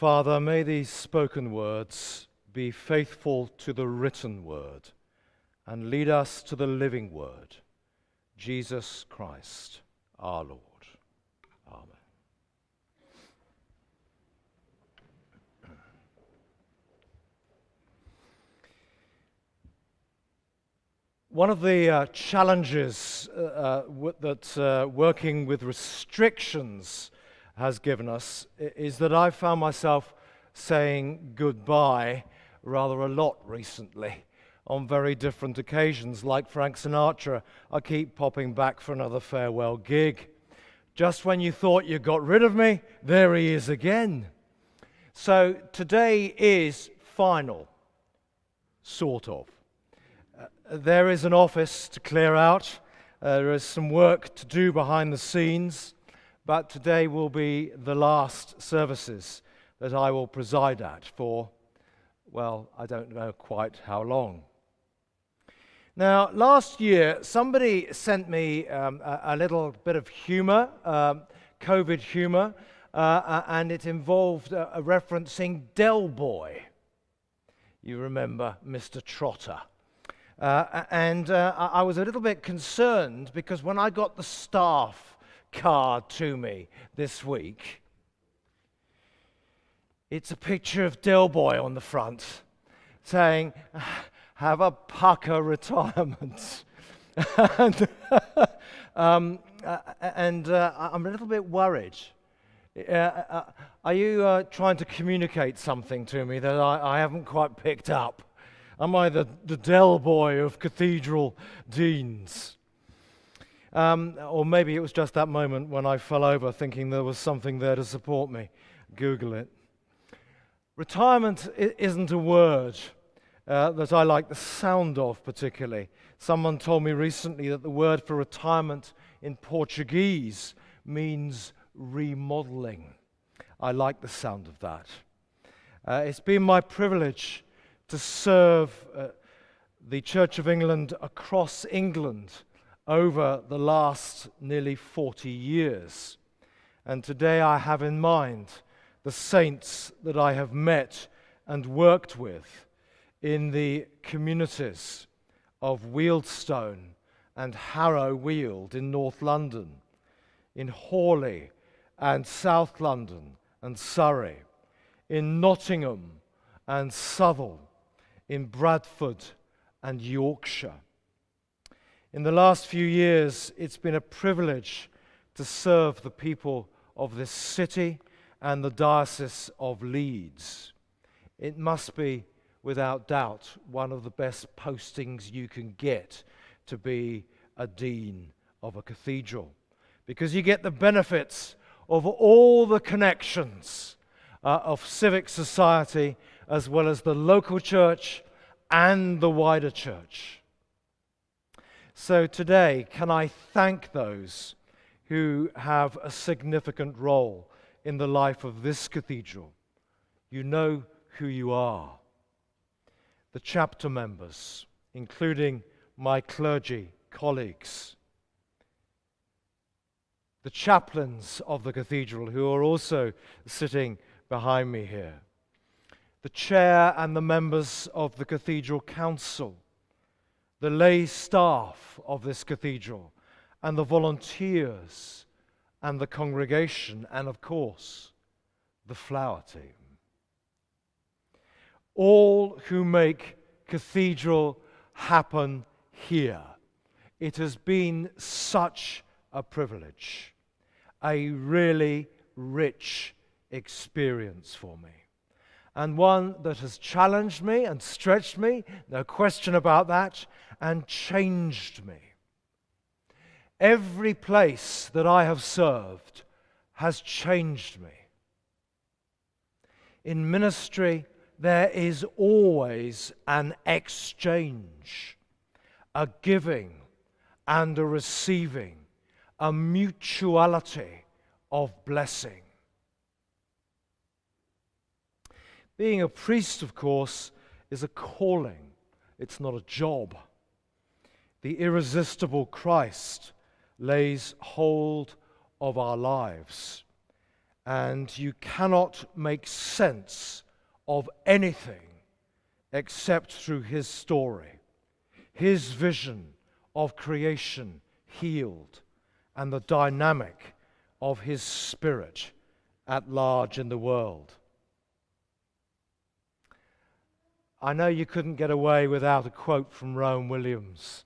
Father, may these spoken words be faithful to the written word and lead us to the living word, Jesus Christ, our Lord. Amen. One of the challenges that working with restrictions has given us is that I've found myself saying goodbye rather a lot recently on very different occasions. Like Frank Sinatra, I keep popping back for another farewell gig. Just when you thought you got rid of me, there he is again. So today is final, sort of. There is an office to clear out. There is some work to do behind the scenes. But today will be the last services that I will preside at for, well, I don't know quite how long. Now, last year, somebody sent me a little bit of humor, COVID humor, and it involved referencing Del Boy. You remember Mr. Trotter. I was a little bit concerned because when I got the staff card to me this week, it's a picture of Del Boy on the front saying, "Have a pucker retirement." I'm a little bit worried. Are you trying to communicate something to me that I haven't quite picked up? Am I the Del Boy of Cathedral deans? Or maybe it was just that moment when I fell over thinking there was something there to support me. Google it. Retirement isn't a word that I like the sound of particularly. Someone told me recently that the word for retirement in Portuguese means remodeling. I like the sound of that. It's been my privilege to serve the Church of England across England over the last nearly 40 years. And today I have in mind the saints that I have met and worked with in the communities of Wealdstone and Harrow Weald in North London, in Hawley and South London and Surrey, in Nottingham and Southall, in Bradford and Yorkshire. In the last few years, it's been a privilege to serve the people of this city and the Diocese of Leeds. It must be, without doubt, one of the best postings you can get to be a dean of a cathedral, because you get the benefits of all the connections of civic society as well as the local church and the wider church. So today, can I thank those who have a significant role in the life of this cathedral? You know who you are. The chapter members, including my clergy colleagues. The chaplains of the cathedral, who are also sitting behind me here. The chair and the members of the cathedral council. The lay staff of this cathedral, and the volunteers, and the congregation, and of course, the flower team. All who make Cathedral happen here. It has been such a privilege, a really rich experience for me, and one that has challenged me and stretched me, no question about that, and changed me. Every place that I have served has changed me. In ministry, there is always an exchange, a giving and a receiving, a mutuality of blessing. Being a priest, of course, is a calling. It's not a job. The irresistible Christ lays hold of our lives, and you cannot make sense of anything except through his story, his vision of creation healed, and the dynamic of his spirit at large in the world. I know you couldn't get away without a quote from Rowan Williams,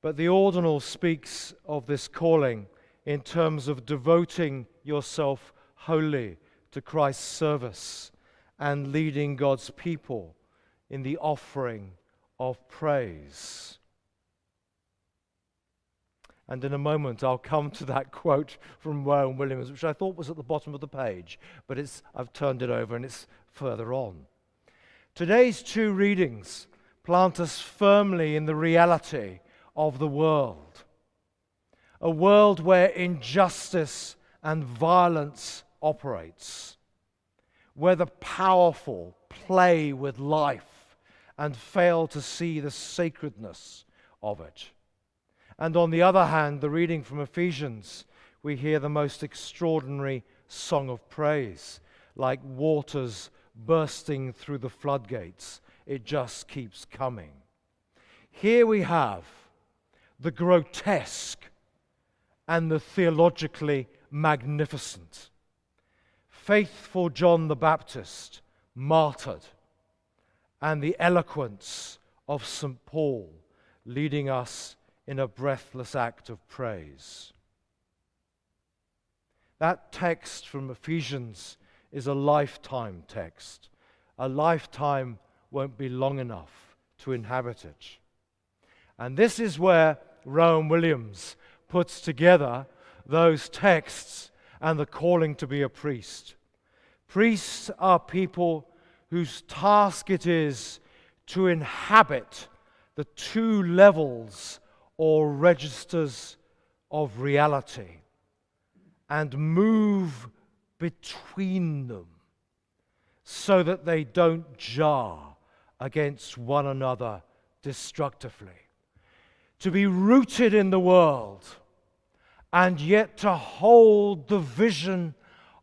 but the ordinal speaks of this calling in terms of devoting yourself wholly to Christ's service and leading God's people in the offering of praise. And in a moment I'll come to that quote from Rowan Williams, which I thought was at the bottom of the page, but I've turned it over and it's further on. Today's two readings plant us firmly in the reality of the world, a world where injustice and violence operates, where the powerful play with life and fail to see the sacredness of it. And on the other hand, the reading from Ephesians, we hear the most extraordinary song of praise, like waters bursting through the floodgates. It just keeps coming. Here we have the grotesque and the theologically magnificent. Faithful John the Baptist, martyred, and the eloquence of St. Paul leading us in a breathless act of praise. That text from Ephesians is a lifetime text. A lifetime won't be long enough to inhabit it. And this is where Rowan Williams puts together those texts and the calling to be a priest. Priests are people whose task it is to inhabit the two levels or registers of reality and move between them so that they don't jar against one another destructively. To be rooted in the world and yet to hold the vision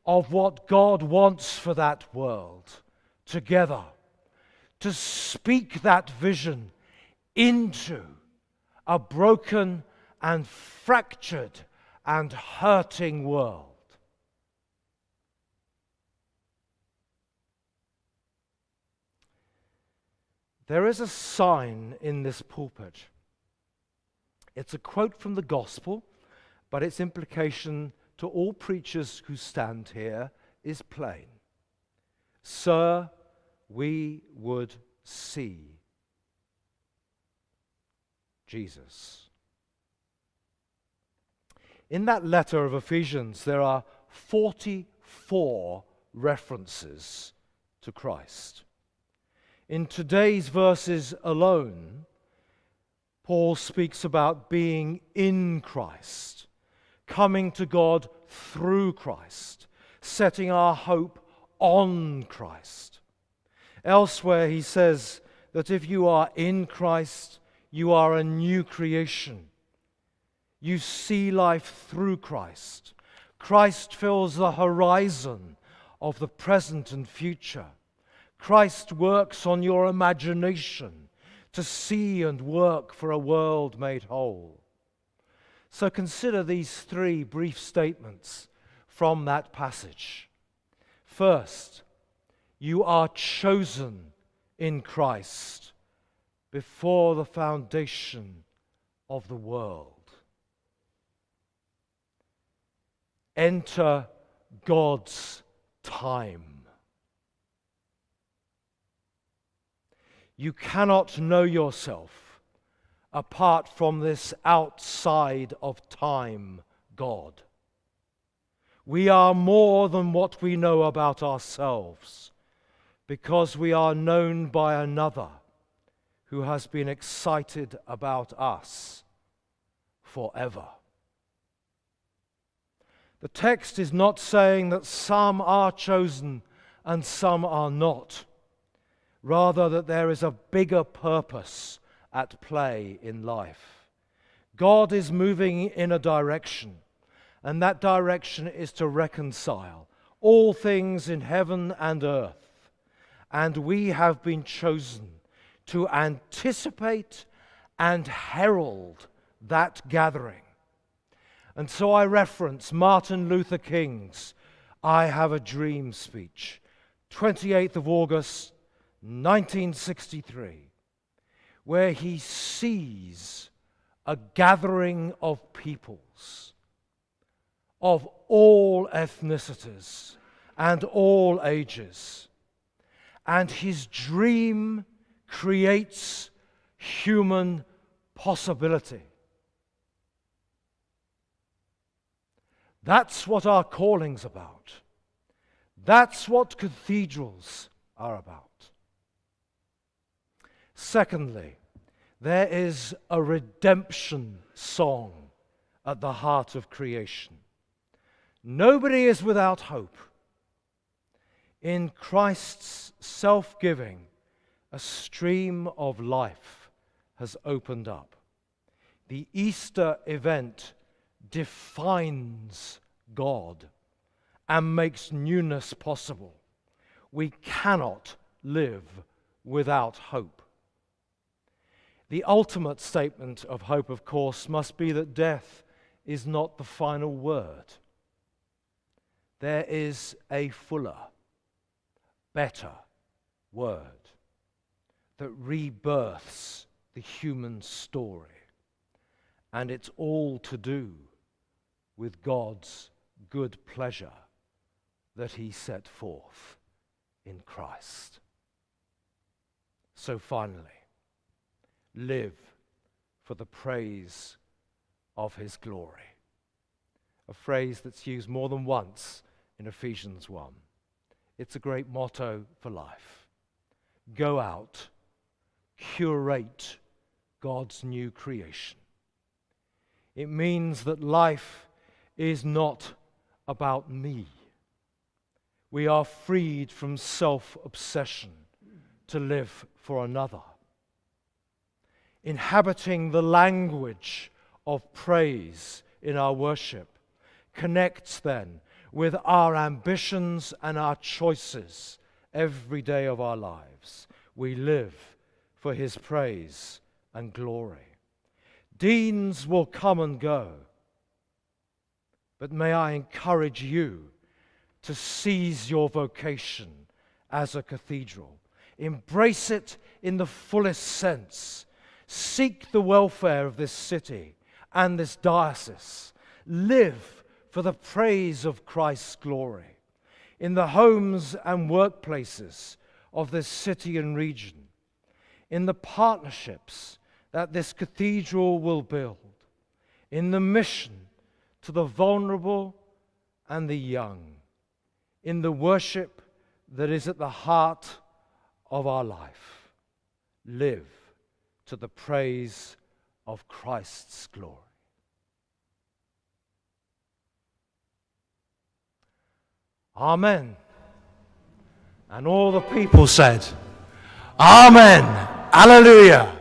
of what God wants for that world together, to speak that vision into a broken and fractured and hurting world. There is a sign in this pulpit. It's a quote from the gospel, but its implication to all preachers who stand here is plain. Sir, we would see Jesus. In that letter of Ephesians, there are 44 references to Christ. In today's verses alone, Paul speaks about being in Christ, coming to God through Christ, setting our hope on Christ. Elsewhere, he says that if you are in Christ, you are a new creation. You see life through Christ. Christ fills the horizon of the present and future. Christ works on your imagination to see and work for a world made whole. So consider these three brief statements from that passage. First, you are chosen in Christ before the foundation of the world. Enter God's time. You cannot know yourself apart from this outside of time God. We are more than what we know about ourselves because we are known by another who has been excited about us forever. The text is not saying that some are chosen and some are not. Rather, that there is a bigger purpose at play in life. God is moving in a direction, And that direction is to reconcile all things in heaven and earth. And we have been chosen to anticipate and herald that gathering. And so I reference Martin Luther King's I Have a Dream speech, 28th of August, 1963, where he sees a gathering of peoples of all ethnicities and all ages. And his dream creates human possibility. That's what our calling's about. That's what cathedrals are about. Secondly, there is a redemption song at the heart of creation. Nobody is without hope. In Christ's self-giving, a stream of life has opened up. The Easter event defines God and makes newness possible. We cannot live without hope. The ultimate statement of hope, of course, must be that death is not the final word. There is a fuller, better word that rebirths the human story. And it's all to do with God's good pleasure that he set forth in Christ. So finally, live for the praise of his glory. A phrase that's used more than once in Ephesians 1. It's a great motto for life. Go out, curate God's new creation. It means that life is not about me. We are freed from self-obsession to live for another. Inhabiting the language of praise in our worship connects then with our ambitions and our choices every day of our lives. We live for his praise and glory. Deans will come and go, but may I encourage you to seize your vocation as a cathedral. Embrace it in the fullest sense. Seek the welfare of this city and this diocese. Live for the praise of Christ's glory in the homes and workplaces of this city and region, in the partnerships that this cathedral will build, in the mission to the vulnerable and the young, in the worship that is at the heart of our life. Live to the praise of Christ's glory. Amen. And all the people said, Amen. Alleluia.